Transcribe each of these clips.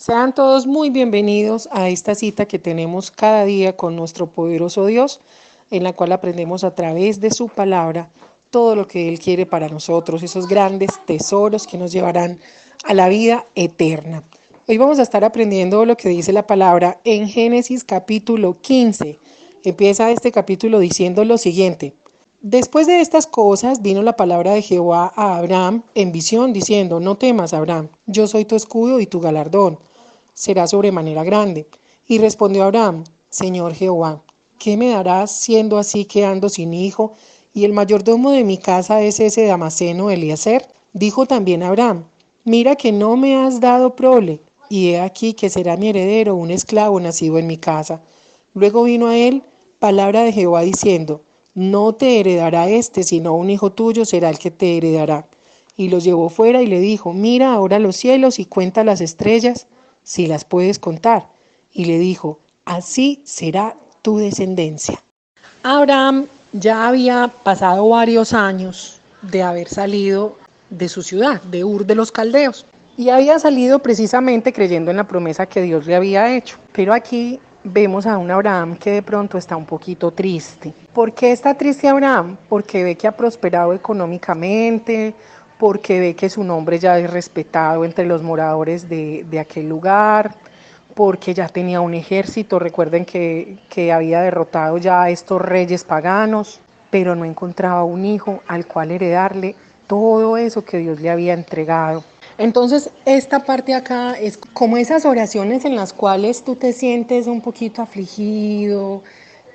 Sean todos muy bienvenidos a esta cita que tenemos cada día con nuestro poderoso Dios, en la cual aprendemos a través de su palabra todo lo que Él quiere para nosotros, esos grandes tesoros que nos llevarán a la vida eterna. Hoy vamos a estar aprendiendo lo que dice la palabra en Génesis capítulo 15. Empieza este capítulo diciendo lo siguiente. Después de estas cosas vino la palabra de Jehová a Abraham en visión, diciendo: No temas, Abraham, yo soy tu escudo y tu galardón será sobremanera grande. Y respondió Abraham: Señor Jehová, ¿qué me darás siendo así que ando sin hijo, y el mayordomo de mi casa es ese Damaseno Eliezer? Dijo también Abraham: Mira que no me has dado prole, y he aquí que será mi heredero un esclavo nacido en mi casa. Luego vino a él palabra de Jehová diciendo: No te heredará este, sino un hijo tuyo será el que te heredará. Y lo llevó fuera y le dijo: Mira ahora los cielos y cuenta las estrellas, si las puedes contar. Y le dijo: Así será tu descendencia. Abraham ya había pasado varios años de haber salido de su ciudad, de Ur de los Caldeos, y había salido precisamente creyendo en la promesa que Dios le había hecho. Pero aquí vemos a un Abraham que de pronto está un poquito triste. ¿Por qué está triste Abraham? Porque ve que ha prosperado económicamente, porque ve que su nombre ya es respetado entre los moradores de aquel lugar, porque ya tenía un ejército. Recuerden que había derrotado ya a estos reyes paganos, pero no encontraba un hijo al cual heredarle todo eso que Dios le había entregado. Entonces, esta parte acá es como esas oraciones en las cuales tú te sientes un poquito afligido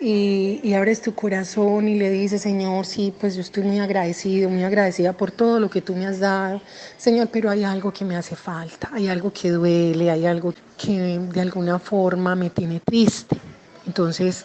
y abres tu corazón y le dices: Señor, sí, pues yo estoy muy agradecido, muy agradecida por todo lo que tú me has dado, Señor, pero hay algo que me hace falta, hay algo que duele, hay algo que de alguna forma me tiene triste. Entonces,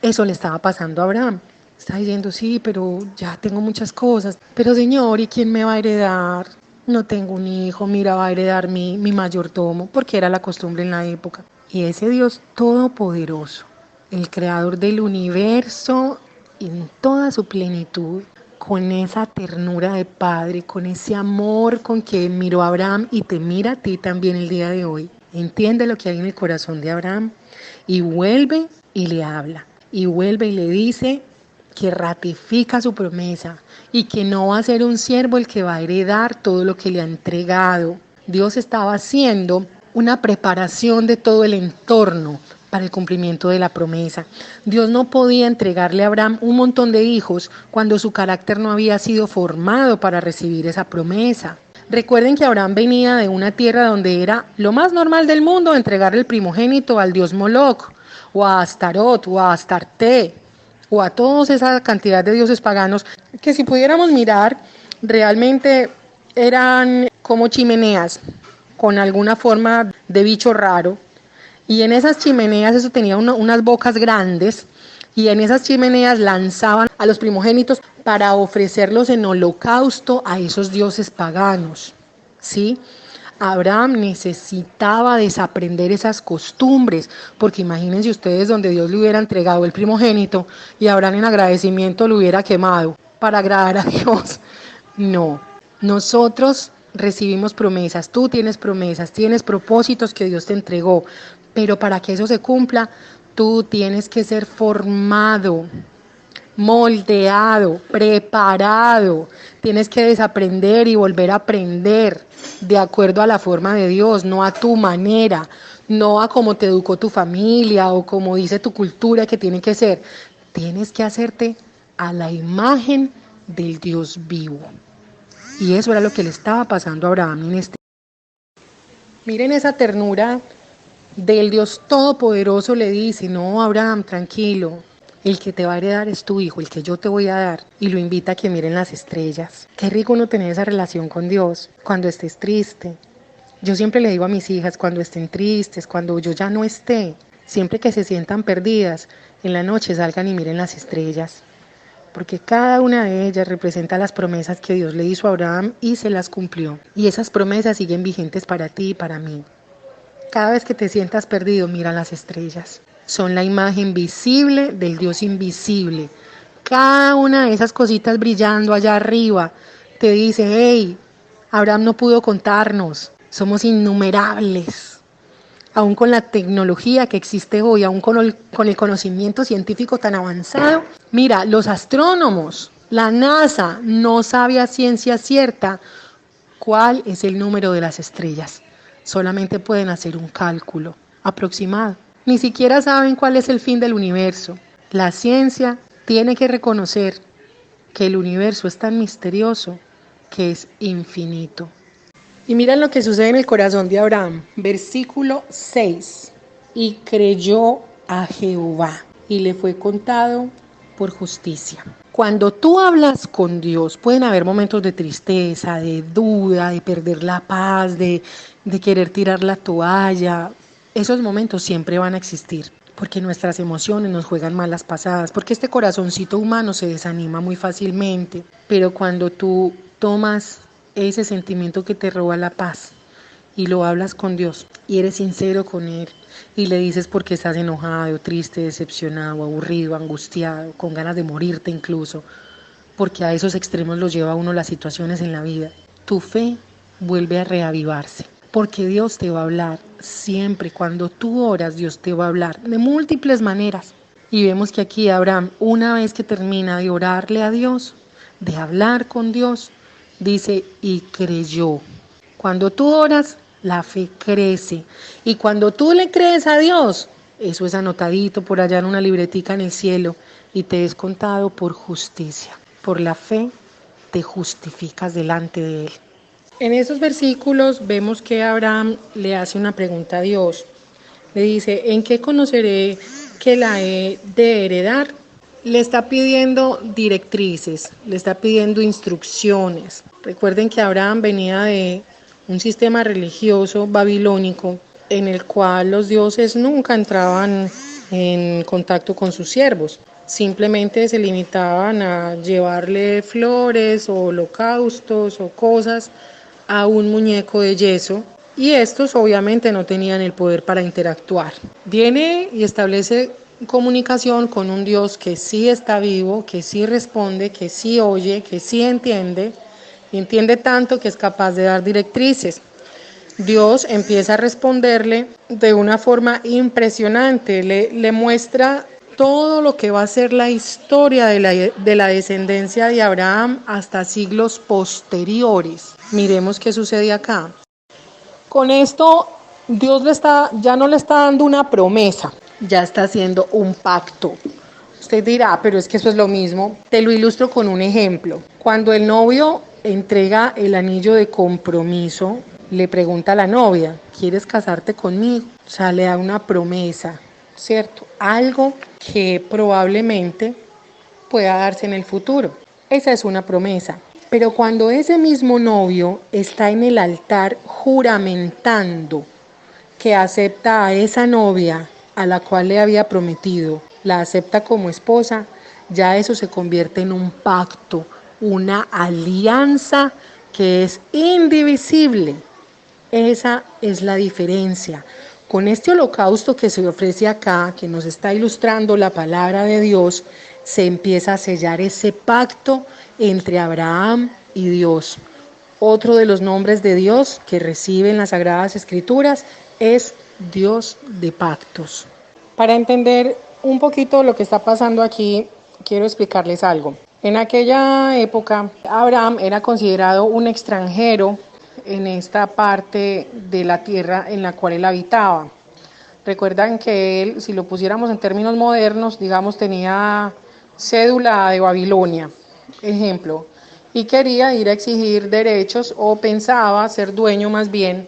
eso le estaba pasando a Abraham. Está diciendo: sí, pero ya tengo muchas cosas. Pero Señor, ¿y quién me va a heredar? No tengo un hijo, mira, va a heredar mi mayordomo, porque era la costumbre en la época. Y ese Dios todopoderoso, el creador del universo en toda su plenitud, con esa ternura de padre, con ese amor con que miró a Abraham y te mira a ti también el día de hoy. Entiende lo que hay en el corazón de Abraham y vuelve y le habla. Y vuelve y le dice que ratifica su promesa y que no va a ser un siervo el que va a heredar todo lo que le ha entregado. Dios estaba haciendo una preparación de todo el entorno para el cumplimiento de la promesa. Dios no podía entregarle a Abraham un montón de hijos cuando su carácter no había sido formado para recibir esa promesa. Recuerden que Abraham venía de una tierra donde era lo más normal del mundo entregar el primogénito al dios Moloch, o a Astarot, o a Astarte, o a toda esa cantidad de dioses paganos, que si pudiéramos mirar, realmente eran como chimeneas, con alguna forma de bicho raro. Y en esas chimeneas eso tenía unas bocas grandes, y en esas chimeneas lanzaban a los primogénitos para ofrecerlos en holocausto a esos dioses paganos, ¿sí? Abraham necesitaba desaprender esas costumbres, porque imagínense ustedes donde Dios le hubiera entregado el primogénito y Abraham en agradecimiento lo hubiera quemado para agradar a Dios. No, nosotros recibimos promesas, tú tienes promesas, tienes propósitos que Dios te entregó, pero para que eso se cumpla, tú tienes que ser formado, moldeado, preparado. Tienes que desaprender y volver a aprender de acuerdo a la forma de Dios, no a tu manera, no a cómo te educó tu familia o como dice tu cultura que tiene que ser. Tienes que hacerte a la imagen del Dios vivo. Y eso era lo que le estaba pasando a Abraham en este. Miren esa ternura del Dios Todopoderoso. Le dice: no, Abraham, tranquilo, el que te va a heredar es tu hijo, el que yo te voy a dar. Y lo invita a que miren las estrellas. Qué rico uno tener esa relación con Dios cuando estés triste. Yo siempre le digo a mis hijas, cuando estén tristes, cuando yo ya no esté, siempre que se sientan perdidas, en la noche salgan y miren las estrellas, porque cada una de ellas representa las promesas que Dios le hizo a Abraham y se las cumplió. Y esas promesas siguen vigentes para ti y para mí. Cada vez que te sientas perdido, mira las estrellas. Son la imagen visible del Dios invisible. Cada una de esas cositas brillando allá arriba te dice: hey, Abraham no pudo contarnos, somos innumerables. aún con la tecnología que existe hoy, aún con el conocimiento científico tan avanzado. Mira, los astrónomos, la NASA no sabe a ciencia cierta cuál es el número de las estrellas. Solamente pueden hacer un cálculo aproximado. Ni siquiera saben cuál es el fin del universo. La ciencia tiene que reconocer que el universo es tan misterioso que es infinito. Y miren lo que sucede en el corazón de Abraham. Versículo 6. Y creyó a Jehová y le fue contado por justicia. Cuando tú hablas con Dios, pueden haber momentos de tristeza, de duda, de perder la paz, de querer tirar la toalla. Esos momentos siempre van a existir, porque nuestras emociones nos juegan malas pasadas, porque este corazoncito humano se desanima muy fácilmente. Pero cuando tú tomas ese sentimiento que te roba la paz y lo hablas con Dios y eres sincero con Él y le dices por qué estás enojado, triste, decepcionado, aburrido, angustiado, con ganas de morirte incluso, porque a esos extremos los lleva a uno las situaciones en la vida, tu fe vuelve a reavivarse, porque Dios te va a hablar siempre. Cuando tú oras, Dios te va a hablar de múltiples maneras. Y vemos que aquí Abraham, una vez que termina de orarle a Dios, de hablar con Dios, dice, y creyó. Cuando tú oras, la fe crece. Y cuando tú le crees a Dios, eso es anotadito por allá en una libretica en el cielo y te es contado por justicia. Por la fe te justificas delante de Él. En esos versículos vemos que Abraham le hace una pregunta a Dios. Le dice, ¿en qué conoceré que la he de heredar? Le está pidiendo directrices, le está pidiendo instrucciones. Recuerden que Abraham venía de un sistema religioso babilónico en el cual los dioses nunca entraban en contacto con sus siervos. Simplemente se limitaban a llevarle flores o holocaustos o cosas a un muñeco de yeso, y estos obviamente no tenían el poder para interactuar. Viene y establece comunicación con un Dios que sí está vivo, que sí responde, que sí oye, que sí entiende, y entiende tanto que es capaz de dar directrices. Dios empieza a responderle de una forma impresionante, le muestra todo lo que va a ser la historia de la descendencia de Abraham hasta siglos posteriores. Miremos qué sucede acá. Con esto, Dios ya no le está dando una promesa, ya está haciendo un pacto. Usted dirá, pero es que eso es lo mismo. Te lo ilustro con un ejemplo. Cuando el novio entrega el anillo de compromiso, le pregunta a la novia, ¿quieres casarte conmigo? O sea, le da una promesa, ¿cierto? Algo que probablemente pueda darse en el futuro. Esa es una promesa. Pero cuando ese mismo novio está en el altar juramentando que acepta a esa novia a la cual le había prometido, la acepta como esposa, ya eso se convierte en un pacto, una alianza que es indivisible. Esa es la diferencia. Con este holocausto que se ofrece acá, que nos está ilustrando la palabra de Dios, se empieza a sellar ese pacto entre Abraham y Dios. Otro de los nombres de Dios que reciben las Sagradas Escrituras es Dios de pactos. Para entender un poquito lo que está pasando aquí, quiero explicarles algo. En aquella época, Abraham era considerado un extranjero en esta parte de la tierra en la cual él habitaba. Recuerdan que él, si lo pusiéramos en términos modernos, digamos, tenía cédula de Babilonia, ejemplo, y quería ir a exigir derechos o pensaba ser dueño más bien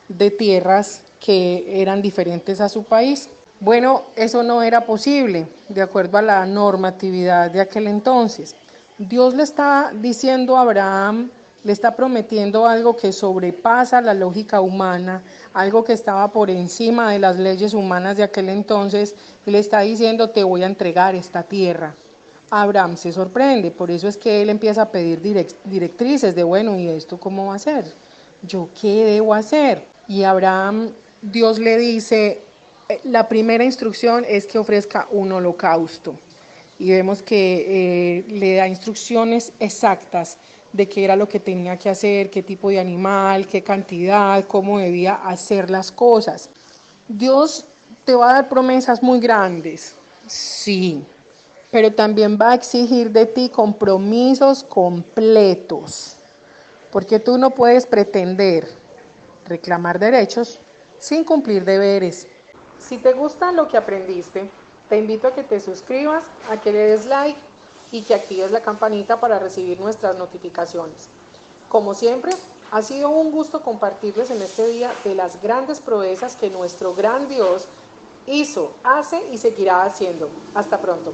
de tierras que eran diferentes a su país. Bueno, eso no era posible de acuerdo a la normatividad de aquel entonces. Dios le está diciendo a Abraham, le está prometiendo algo que sobrepasa la lógica humana, algo que estaba por encima de las leyes humanas de aquel entonces, y le está diciendo, te voy a entregar esta tierra. Abraham se sorprende, por eso es que él empieza a pedir directrices de, bueno, ¿y esto cómo va a ser? ¿Yo qué debo hacer? Y Abraham, Dios le dice, la primera instrucción es que ofrezca un holocausto. Y vemos que le da instrucciones exactas de qué era lo que tenía que hacer, qué tipo de animal, qué cantidad, cómo debía hacer las cosas. Dios te va a dar promesas muy grandes, sí, pero también va a exigir de ti compromisos completos, porque tú no puedes pretender reclamar derechos sin cumplir deberes. Si te gusta lo que aprendiste, te invito a que te suscribas, a que le des like y que actives la campanita para recibir nuestras notificaciones. Como siempre, ha sido un gusto compartirles en este día de las grandes proezas que nuestro gran Dios hizo, hace y seguirá haciendo. Hasta pronto.